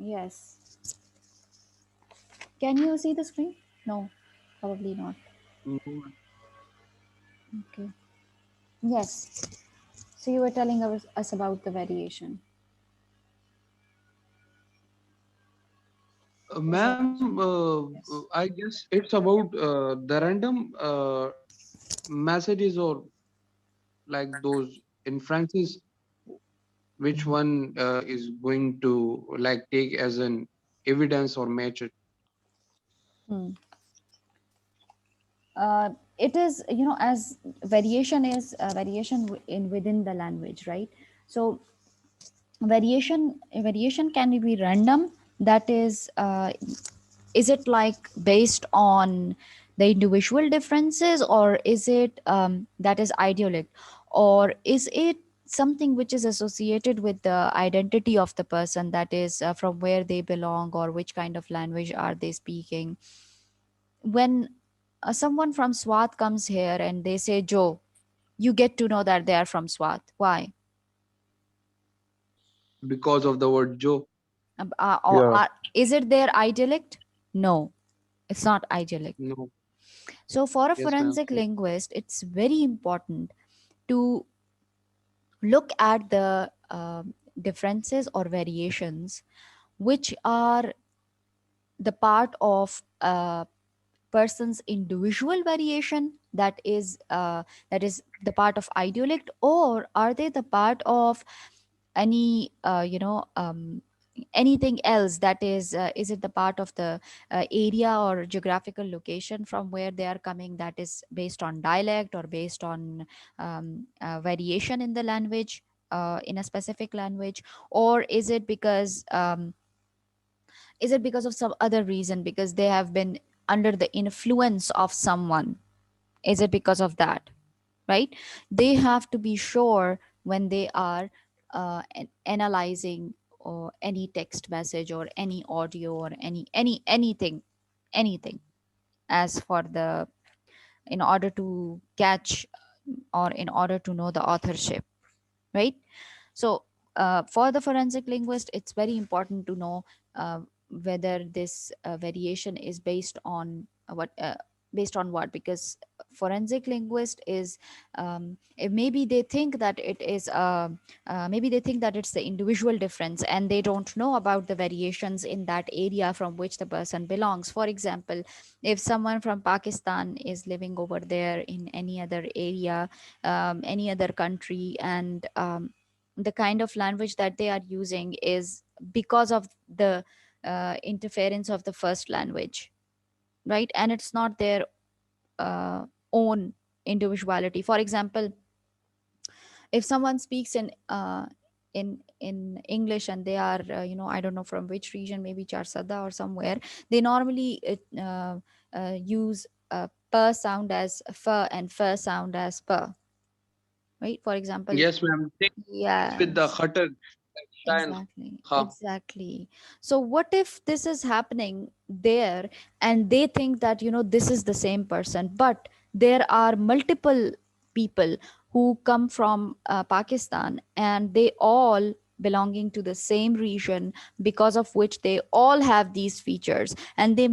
Yes. Can you see the screen? No, probably not. No. Okay. Yes. So you were telling us about the variation. Is that Ma'am, yes? I guess it's about the random messages or like those inferences, which one is going to like take as an evidence or match it. Hmm. It is, as variation is variation in within the language, right? So variation can be random. That is it like based on the individual differences, or is it that is idyllic, or is it something which is associated with the identity of the person, that is from where they belong or which kind of language are they speaking? When someone from Swat comes here and they say Joe, you get to know that they are from Swat. Why? Because of the word Joe. Yeah. Is it their idyllic? No, it's not idyllic. No. So for a Yes, ma'am. forensic linguist, it's very important to look at the differences or variations which are the part of a person's individual variation, that is the part of ideolect, or are they the part of any anything else, that is it the part of the area or geographical location from where they are coming, that is based on dialect or based on variation in the language, in a specific language, or is it because of some other reason, because they have been under the influence of someone? Is it because of that? Right? They have to be sure when they are analyzing or any text message or any audio or anything, as for the in order to catch or in order to know the authorship, right? So for the forensic linguist, it's very important to know whether this variation is based on what, because forensic linguist is maybe they think that maybe they think that it's the individual difference, and they don't know about the variations in that area from which the person belongs. For example, if someone from Pakistan is living over there in any other area, any other country, and the kind of language that they are using is because of the interference of the first language, right? And it's not their uh, own individuality. For example, if someone speaks in English, and they are I don't know from which region, maybe Charsada or somewhere, they normally use per sound as fur and fur sound as per, right? For example, Yes, ma'am. Take with the yes. khatar, shine, Exactly, ha. exactly. So what if this is happening there, and they think that this is the same person, but there are multiple people who come from Pakistan, and they all belonging to the same region, because of which they all have these features, and they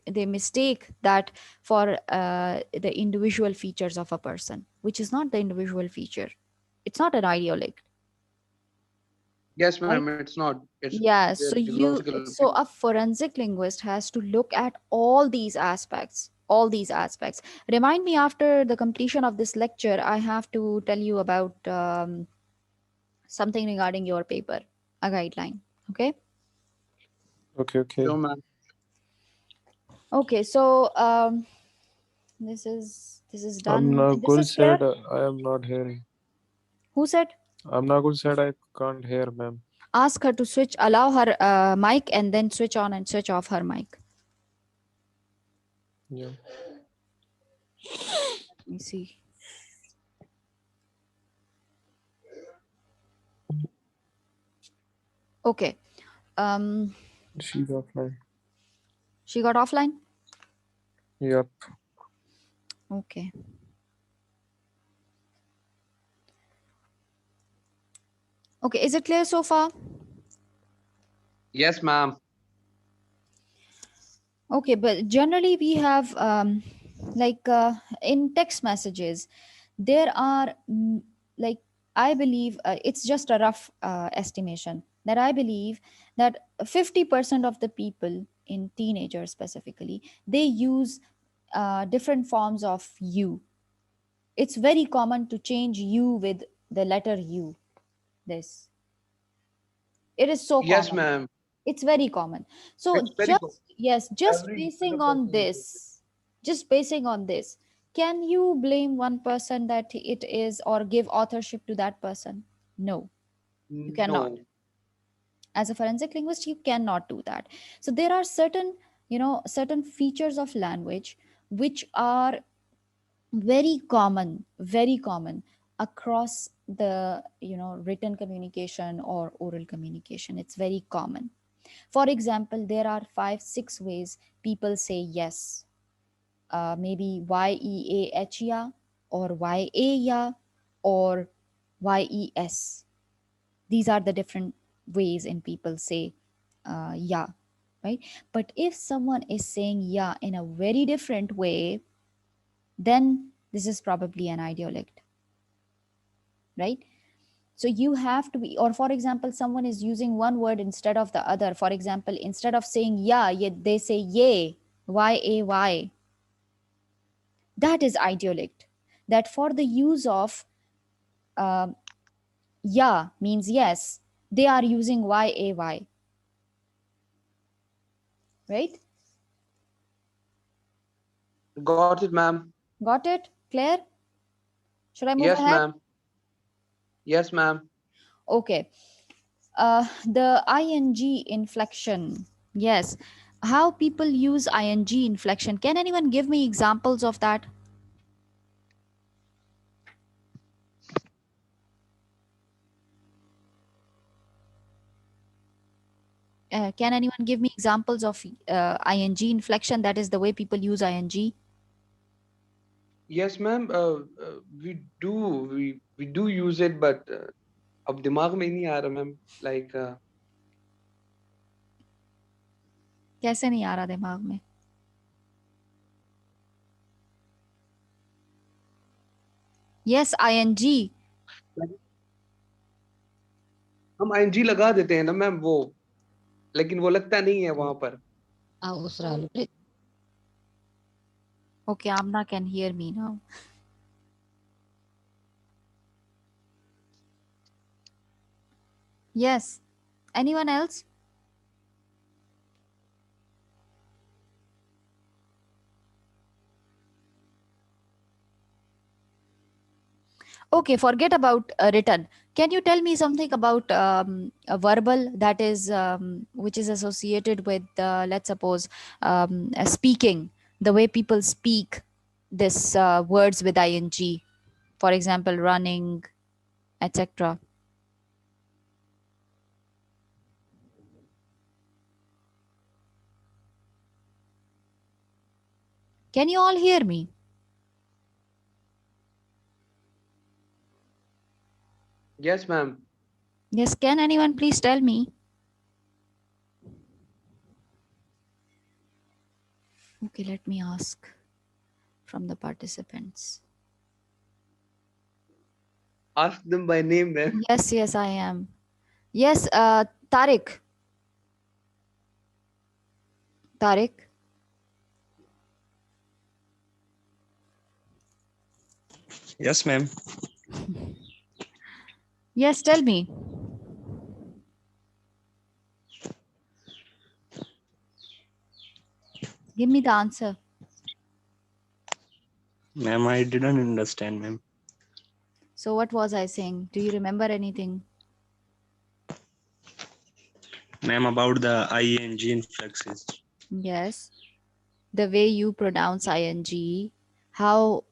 they mistake that for the individual features of a person, which is not the individual feature. It's not an ideologue, Yes, right? ma'am. It's not. It's Yeah, their so biological. a forensic linguist has to look at all these aspects. Remind me, after the completion of this lecture, I have to tell you about something regarding your paper, a guideline. Okay. Okay, okay. Sure, ma'am. Okay, so this is done. This Nagul is clear. said I am not hearing. Who said? Nagul said I can't hear, ma'am. Ask her to allow her mic, and then switch on and switch off her mic. Yeah. Let me see. Okay. um She's offline. she got offline. Yep. Okay. Okay, is it clear so far? Yes, ma'am. Okay, but generally we have like in text messages, there are like I believe it's just a rough estimation that I believe that 50% of the people in teenagers specifically they use different forms of you. It's very common to change you with the letter U. This it is so Yes, common. ma'am. It's very common. So It's very good. just yes, just Every basing other on person uses it. this, just basing on this, can you blame one person that it is or give authorship to that person? No, you cannot. No. As a forensic linguist, you cannot do that. So there are certain, certain features of language which are very common across the, written communication or oral communication. It's very common. For example, there are 5 6 ways people say yes. Maybe YEAH ya, or YA ya, or YES. These are the different ways in people say yeah, right? But if someone is saying yeah in a very different way, then this is probably an idiolect, right? So you have to be, or for example, someone is using one word instead of the other. For example, instead of saying yeah, yet they say yay, YAY. That is idiolect. That for the use of um yeah means yes, they are using YAY, right? Got it, ma'am. Got it? Claire? Should I move Yes, ahead? ma'am. Yes, ma'am. Okay. The ing inflection. Yes. How people use ing inflection. Can anyone give me examples of that? Can anyone give me examples of ing inflection? That is the way people use ing. Yes, ma'am. We do use it, but अब दिमाग में नहीं आ रहा, ma'am. Like कैसे नहीं आ रहा दिमाग में? Yes, ing. हम आईएनजी लगा देते हैं ना मैम, वो लेकिन वो लगता नहीं है वहां पर. అవసరాలు Okay, Amna can hear me now. Yes. Anyone else? Okay, forget about written. Can you tell me something about a verbal that is which is associated with let's suppose speaking, the way people speak this words with ing, for example, running, etc. Can you all hear me? Yes, ma'am. Yes, can anyone please tell me? Okay, let me ask from the participants. Ask them by name, ma'am. Yes, yes, I am. Yes, Tariq. Tariq. Yes, ma'am. Yes, tell me. Give me the answer. Ma'am, I didn't understand, ma'am. So, what was I saying? Do you remember anything? Ma'am, about the ing influxes. Yes. The way you pronounce ing, how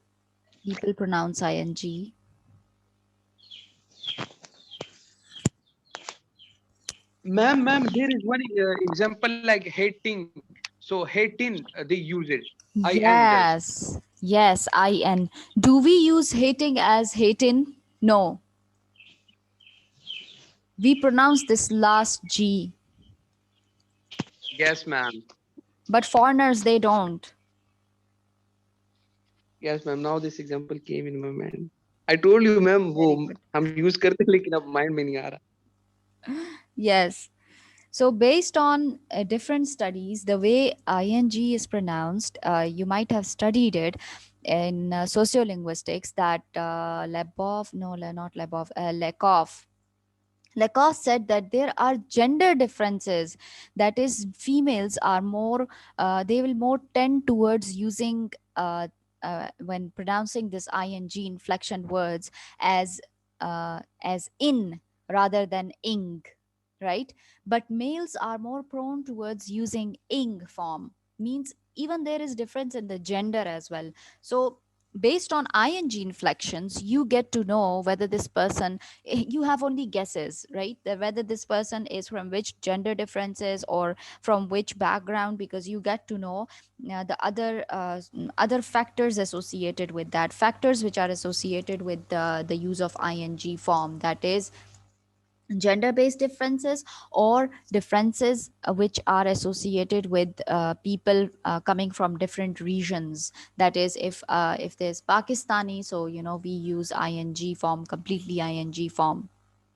people pronounce ing. Ma'am, there is one example like hating. So hating, they use it. In does. Yes. Yes, in. Do we use hating as hating? No. We pronounce this last G, Yes, ma'am. but foreigners they don't. Yes, ma'am. Now this example came in my mind. I told you, ma'am, वो Very good. हम use करते लेकिन अब mind में नहीं आ रहा. Yes. So, based on different studies, the way ing is pronounced, you might have studied it in sociolinguistics that Lebov, no, not Lebov, Lekov. Lakoff said that there are gender differences. That is, females are more, they will more tend towards using, when pronouncing this ing inflection words as in rather than ing, right? But males are more prone towards using ing form. Means even there is difference in the gender as well. So based on ing inflections, you get to know whether this person, you have only guesses, right? Whether this person is from which gender differences or from which background, because you get to know the other factors associated with that, factors which are associated with the use of ing form, that is gender based differences or differences which are associated with people coming from different regions. That is, if there's Pakistani, so we use ing form, completely ing form,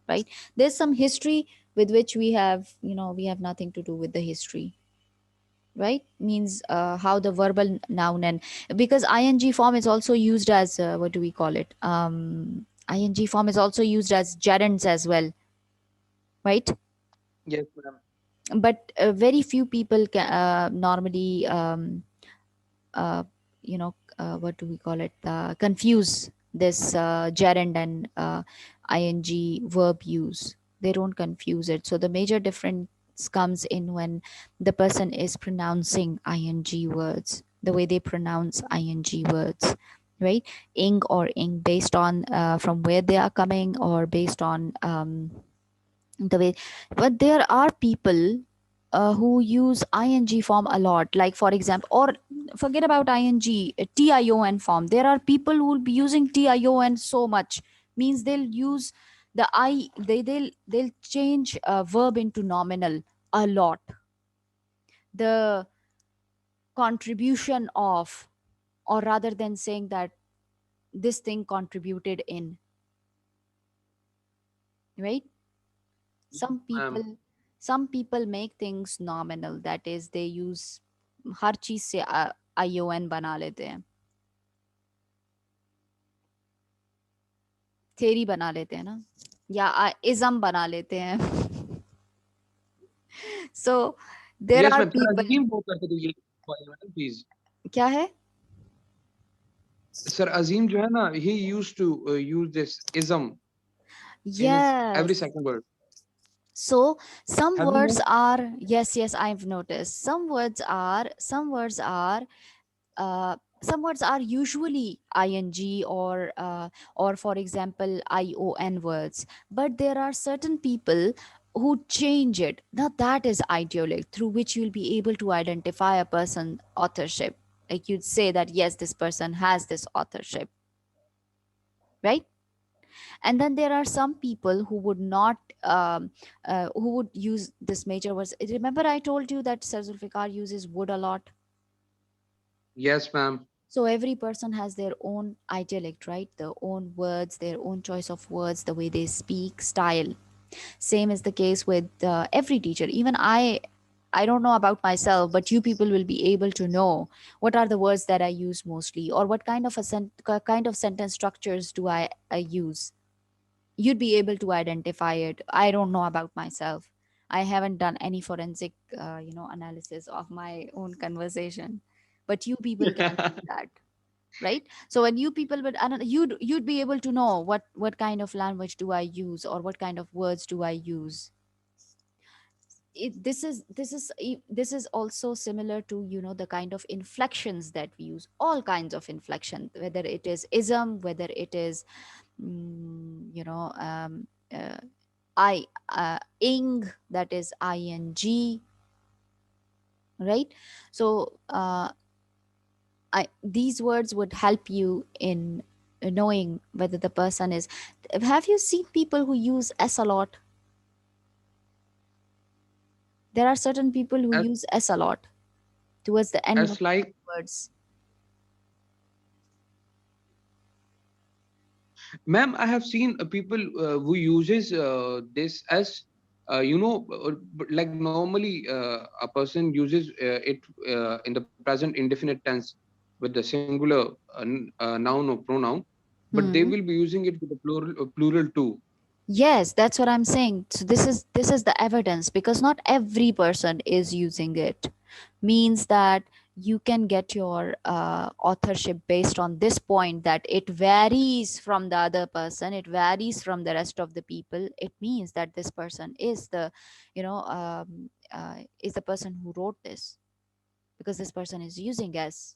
right? There's some history with which we have nothing to do with the history, right? Means how the verbal noun, and because ing form is also used as what do we call it, ing form is also used as gerunds as well, right? Yes, ma'am. But very few people normally uh, what do we call it, confuse this gerund and ing verb use. They don't confuse it, so the major difference comes in when the person is pronouncing ing words, the way they pronounce ing words, right? Ing or ing, based on from where they are coming, or based on the way. But there are people who use ing form a lot, like for example, or forget about ing, tion form. There are people who will be using tion so much, means they'll use the I, they'll change a verb into nominal a lot. The contribution of, or rather than saying that this thing contributed in, right? some Ma'am. people some people make things nominal, that is they use हर चीज से ION बना लेते हैं, theory बना लेते हैं ना, या इज्म बना लेते हैं. So there Yes, are ma'am. Sir, people. Azim बहुत करते थे ये वाले, madam, please. क्या है? Sir Azim जो है ना, he used to use this ism in his every Yes. second word. So some Have you words noticed? are, yes, I've noticed, some words are usually ing or for example ion words, but there are certain people who change it. Now that is idiotic, through which you'll be able to identify a person authorship, like you'd say that yes, this person has this authorship, right? And then there are some people who would not who would use this major words. Remember I told you that Sir Zulfikar uses would a lot. Yes, ma'am. So every person has their own dialect, right? Their own words, their own choice of words, the way they speak, style. Same is the case with every teacher. Even I don't know about myself, but you people will be able to know what are the words that I use mostly, or what kind of kind of sentence structures do I use. You'd be able to identify it. I don't know about myself. I haven't done any forensic analysis of my own conversation, but you people can do that, right? So when you people would, I don't know, you'd be able to know what kind of language do I use, or what kind of words do I use. This is also similar to the kind of inflections that we use, all kinds of inflection, whether it is ism, whether it is mm, you know uh, ing, that is ing, right? So these words would help you in knowing whether the person is. Have you seen people who use s a lot? There are certain people who as use s a lot towards the end of as like words. ma'am, I have seen people who uses this as like normally a person uses it in the present indefinite tense with the singular noun or pronoun, but they Hmm. will be using it with the plural too. Yes, that's what I'm saying. So this is the evidence, because not every person is using it. Means that you can get your authorship based on this point, that it varies from the other person, it varies from the rest of the people. It means that this person is the, is the person who wrote this, because this person is using s,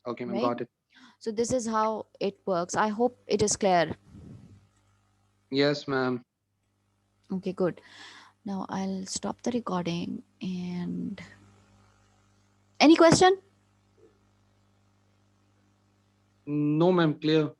Okay, ma'am, right? got it. So this is how it works. I hope it is clear. Yes, ma'am. Okay, good. Now I'll stop the recording. And any question? No, ma'am, clear.